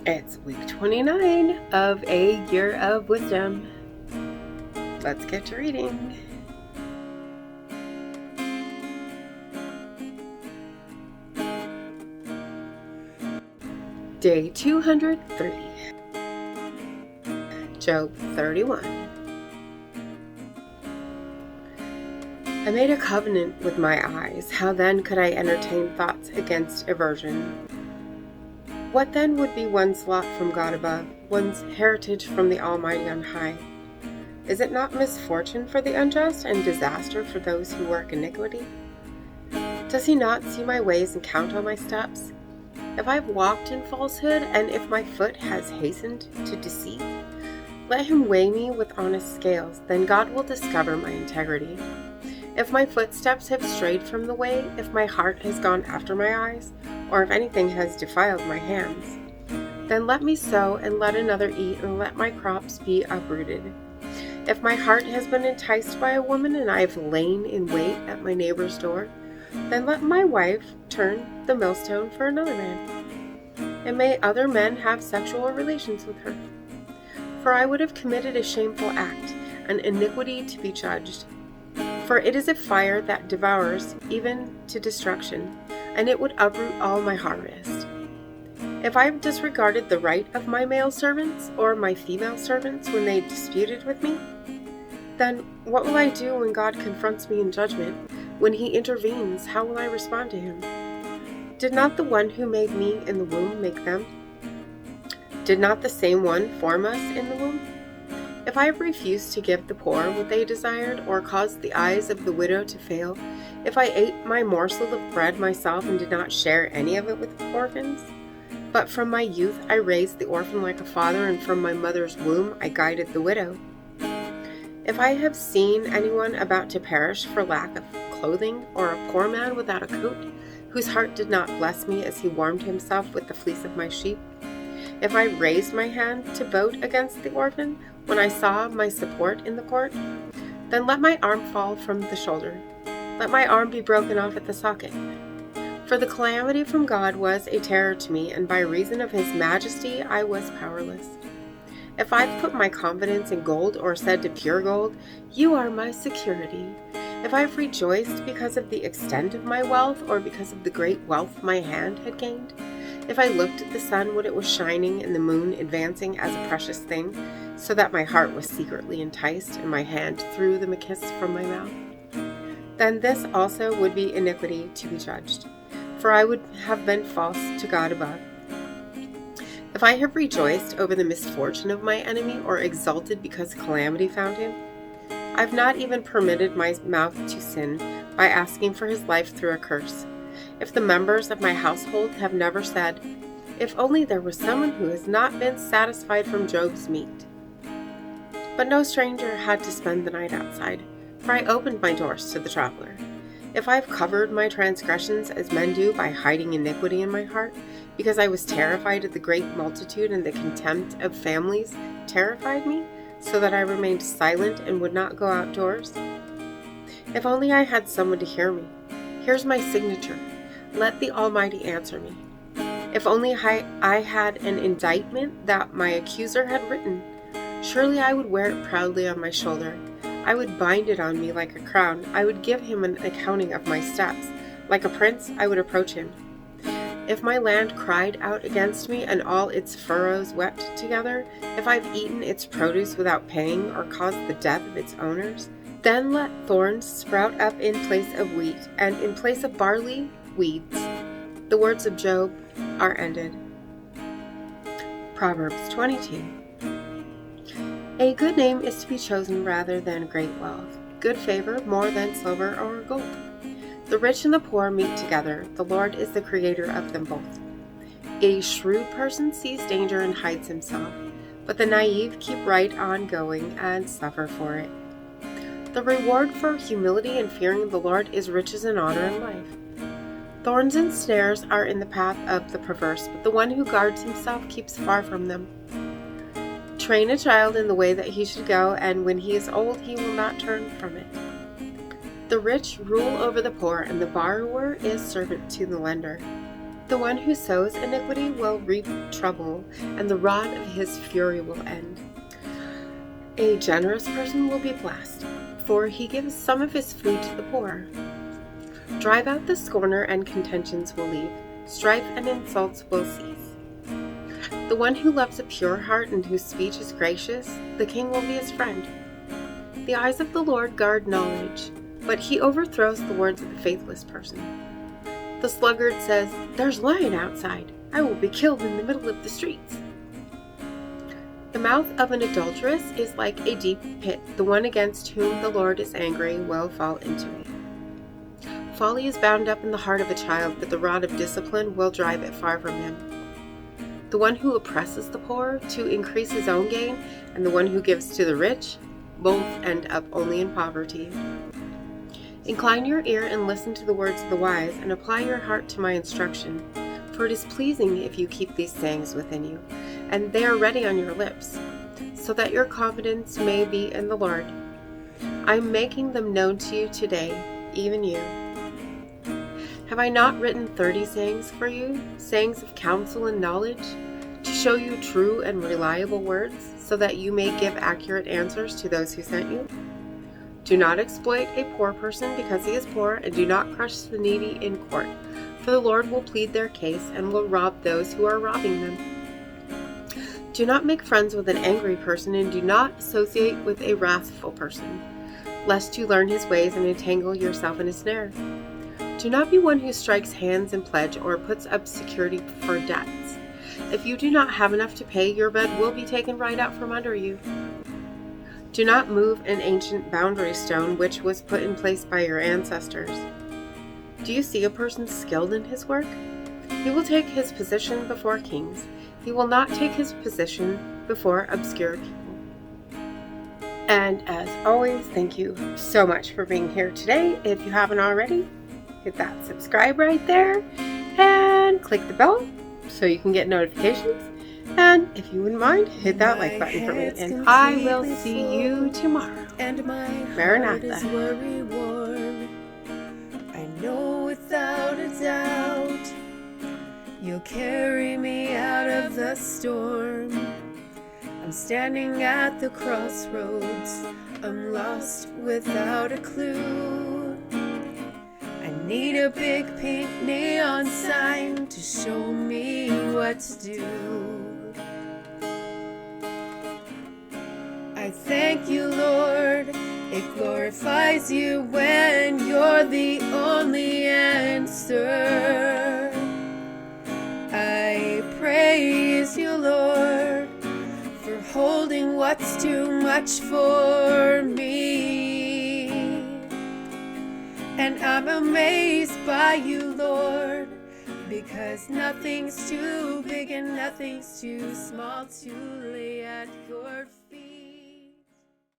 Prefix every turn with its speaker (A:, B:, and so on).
A: It's week 29 of a year of wisdom. Let's get to reading. Day 203. Job 31. I made a covenant with my eyes. How then could I entertain thoughts against aversion? What then would be one's lot from God above, one's heritage from the Almighty on high? Is it not misfortune for the unjust and disaster for those who work iniquity? Does he not see my ways and count all my steps? If I have walked in falsehood, and if my foot has hastened to deceit, let him weigh me with honest scales, then God will discover my integrity. If my footsteps have strayed from the way, if my heart has gone after my eyes, or if anything has defiled my hands, then let me sow and let another eat, and let my crops be uprooted. If my heart has been enticed by a woman, and I have lain in wait at my neighbor's door, then let my wife turn the millstone for another man, and may other men have sexual relations with her. For I would have committed a shameful act, an iniquity to be judged. For it is a fire that devours even to destruction, and it would uproot all my harvest. If I have disregarded the right of my male servants or my female servants when they disputed with me, then what will I do when God confronts me in judgment? When he intervenes, how will I respond to him? Did not the one who made me in the womb make them? Did not the same one form us in the womb? If I have refused to give the poor what they desired, or caused the eyes of the widow to fail, if I ate my morsel of bread myself and did not share any of it with orphans, but from my youth I raised the orphan like a father, and from my mother's womb I guided the widow. If I have seen anyone about to perish for lack of clothing, or a poor man without a coat, whose heart did not bless me as he warmed himself with the fleece of my sheep, if I raised my hand to vote against the orphan, when I saw my support in the court, then let my arm fall from the shoulder. Let my arm be broken off at the socket. For the calamity from God was a terror to me, and by reason of his majesty I was powerless. If I've put my confidence in gold, or said to pure gold, you are my security, if I've rejoiced because of the extent of my wealth, or because of the great wealth my hand had gained, if I looked at the sun when it was shining, and the moon advancing as a precious thing, so that my heart was secretly enticed, and my hand threw them a kiss from my mouth, then this also would be iniquity to be judged, for I would have been false to God above. If I have rejoiced over the misfortune of my enemy, or exulted because calamity found him, I have not even permitted my mouth to sin by asking for his life through a curse. If the members of my household have never said, if only there was someone who has not been satisfied from Job's meat. But no stranger had to spend the night outside, for I opened my doors to the traveler. If I have covered my transgressions as men do by hiding iniquity in my heart, because I was terrified at the great multitude, and the contempt of families terrified me, so that I remained silent and would not go outdoors? If only I had someone to hear me. Here's my signature. Let the Almighty answer me. If only I had an indictment that my accuser had written, surely I would wear it proudly on my shoulder. I would bind it on me like a crown. I would give him an accounting of my steps. Like a prince, I would approach him. If my land cried out against me, and all its furrows wept together, if I've eaten its produce without paying, or caused the death of its owners, then let thorns sprout up in place of wheat, and in place of barley, weeds. The words of Job are ended. Proverbs 22. A good name is to be chosen rather than great wealth, good favor more than silver or gold. The rich and the poor meet together. The Lord is the creator of them both. A shrewd person sees danger and hides himself, but the naive keep right on going and suffer for it. The reward for humility and fearing the Lord is riches and honor and life. Thorns and snares are in the path of the perverse, but the one who guards himself keeps far from them. Train a child in the way that he should go, and when he is old he will not turn from it. The rich rule over the poor, and the borrower is servant to the lender. The one who sows iniquity will reap trouble, and the rod of his fury will end. A generous person will be blessed, for he gives some of his food to the poor. Drive out the scorner, and contentions will leave. Strife and insults will cease. The one who loves a pure heart and whose speech is gracious, the king will be his friend. The eyes of the Lord guard knowledge, but he overthrows the words of the faithless person. The sluggard says, "There's lion outside. I will be killed in the middle of the streets." The mouth of an adulteress is like a deep pit. The one against whom the Lord is angry will fall into it. Folly is bound up in the heart of a child, but the rod of discipline will drive it far from him. The one who oppresses the poor to increase his own gain, and the one who gives to the rich, both end up only in poverty. Incline your ear and listen to the words of the wise, and apply your heart to my instruction. For it is pleasing if you keep these sayings within you, and they are ready on your lips, so that your confidence may be in the Lord. I am making them known to you today, even you. Have I not written 30 sayings for you, sayings of counsel and knowledge, to show you true and reliable words, so that you may give accurate answers to those who sent you? Do not exploit a poor person because he is poor, and do not crush the needy in court, for the Lord will plead their case and will rob those who are robbing them. Do not make friends with an angry person, and do not associate with a wrathful person, lest you learn his ways and entangle yourself in a snare. Do not be one who strikes hands in pledge or puts up security for debts. If you do not have enough to pay, your bed will be taken right out from under you. Do not move an ancient boundary stone which was put in place by your ancestors. Do you see a person skilled in his work? He will take his position before kings. He will not take his position before obscure people. And as always, thank you so much for being here today. If you haven't already, hit that subscribe right there and click the bell so you can get notifications. And if you wouldn't mind, hit that like button for me. And I will see you tomorrow.
B: And my
A: Maranatha.
B: heart is worry worn. I know without a doubt you'll carry me out of the storm. I'm standing at the crossroads. I'm lost without a clue. I need a big pink neon sign to show me what to do. I thank you, Lord. It glorifies you when you're the only answer. I praise you, Lord, for holding what's too much for me. And I'm amazed by you, Lord, because nothing's too big and nothing's too small to lay at your feet.